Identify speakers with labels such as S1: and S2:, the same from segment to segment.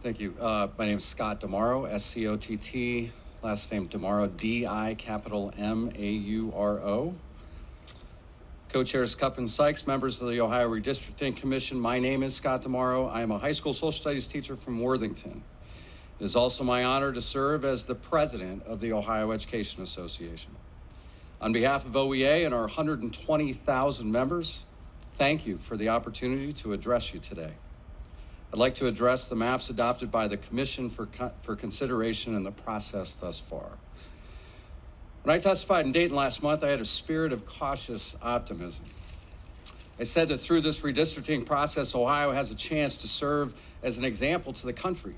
S1: Thank you. My name is Scott DiMauro, S-C-O-T-T, last name DiMauro, D-I-M-A-U-R-O. Co-chairs Cupp and Sykes, members of the Ohio Redistricting Commission. My name is Scott DiMauro. I am a high school social studies teacher from Worthington. It is also my honor to serve as the president of the Ohio Education Association. On behalf of OEA and our 120,000 members, thank you for the opportunity to address you today. I'd like to address the maps adopted by the Commission for consideration in the process thus far. When I testified in Dayton last month, I had a spirit of cautious optimism. I said that through this redistricting process, Ohio has a chance to serve as an example to the country.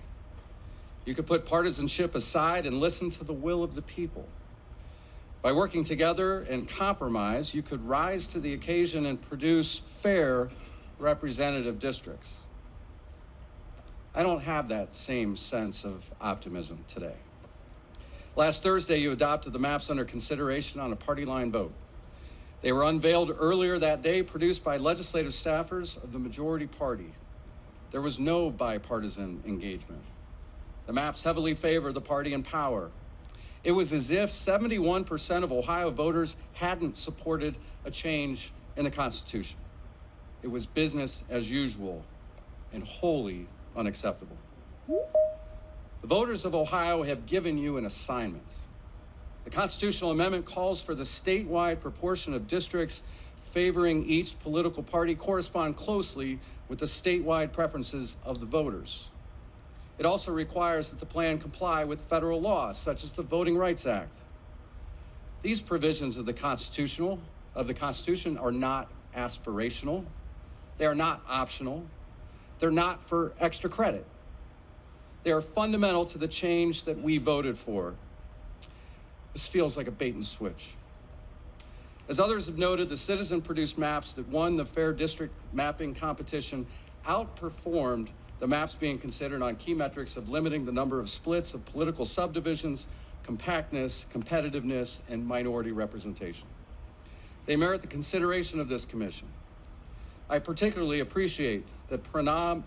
S1: You could put partisanship aside and listen to the will of the people. By working together and compromise, you could rise to the occasion and produce fair representative districts. I don't have that same sense of optimism today. Last Thursday, you adopted the maps under consideration on a party line vote. They were unveiled earlier that day, produced by legislative staffers of the majority party. There was no bipartisan engagement. The maps heavily favor the party in power. It was as if 71% of Ohio voters hadn't supported a change in the Constitution. It was business as usual and wholly unacceptable. The voters of Ohio have given you an assignment. The constitutional amendment calls for the statewide proportion of districts favoring each political party correspond closely with the statewide preferences of the voters. It also requires that the plan comply with federal laws, such as the Voting Rights Act. These provisions of the Constitution are not aspirational. They are not optional. They're not for extra credit. They are fundamental to the change that we voted for. This feels like a bait and switch. As others have noted, the citizen-produced maps that won the Fair District Mapping competition outperformed the maps being considered on key metrics of limiting the number of splits of political subdivisions, compactness, competitiveness, and minority representation. They merit the consideration of this commission. I particularly appreciate that Pranav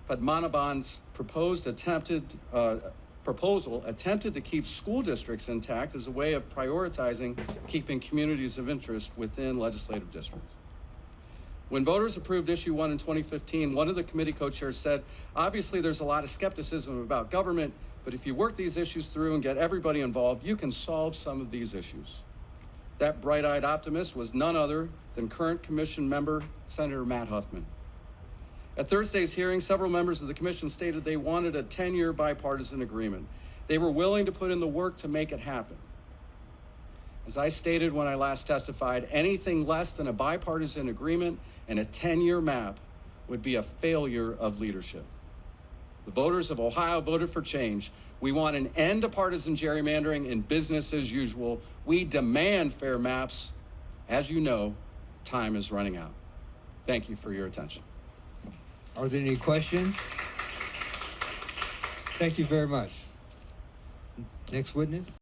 S1: Padmanabhan's proposal attempted to keep school districts intact as a way of prioritizing keeping communities of interest within legislative districts. When voters approved Issue 1 in 2015, one of the committee co-chairs said, obviously there's a lot of skepticism about government, but if you work these issues through and get everybody involved, you can solve some of these issues. That bright-eyed optimist was none other than current commission member, Senator Matt Huffman. At Thursday's hearing, several members of the commission stated they wanted a 10-year bipartisan agreement. They were willing to put in the work to make it happen. As I stated when I last testified, anything less than a bipartisan agreement and a 10-year map would be a failure of leadership. The voters of Ohio voted for change. We want an end to partisan gerrymandering and business as usual. We demand fair maps. As you know, time is running out. Thank you for your attention.
S2: Are there any questions? Thank you very much. Next witness.